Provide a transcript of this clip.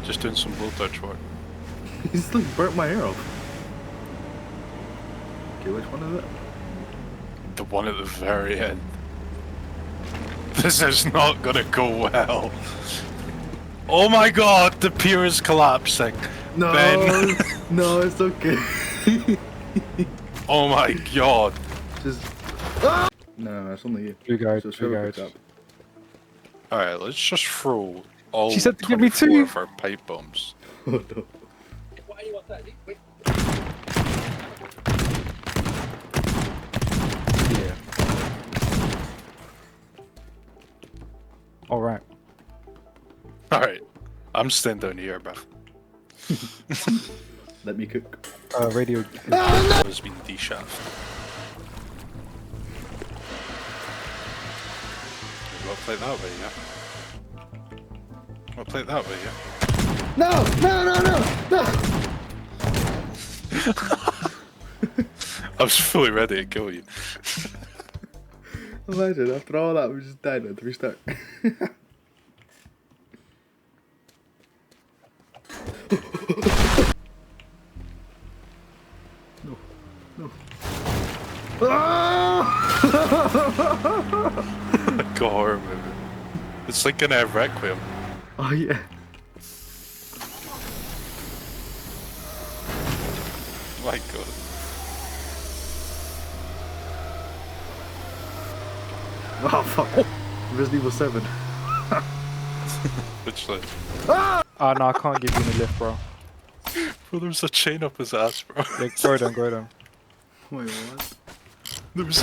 Just doing some low touch work. He's like burnt my hair off. Okay, which one is it? The one at the very end. This is not gonna go well. Oh my god, the pier is collapsing. No, Ben. no, it's okay. Oh my god. Just. No, it's only you. Two guards, So two Trevor guards. picks up. Alright, let's just throw all She said to give me 24 two. of our pipe bombs. Oh no. Yeah. Alright. Alright, I'm staying down here, bruv. Let me cook. Radio. Has been de-shaft. We'll play it that way, yeah. We'll play it that way, yeah. No! No! No! No! No! I was fully ready to kill you. Imagine after all that we just died at the restart. No. No. Ah! Like a horror movie. It's like an Requiem. Oh yeah. My god. Oh fuck. Resident Evil 7. Which like, Ah, no, I can't give you any lift, bro. bro, there was a chain up his ass, bro. Yeah, go down, go down. Wait, what? There was a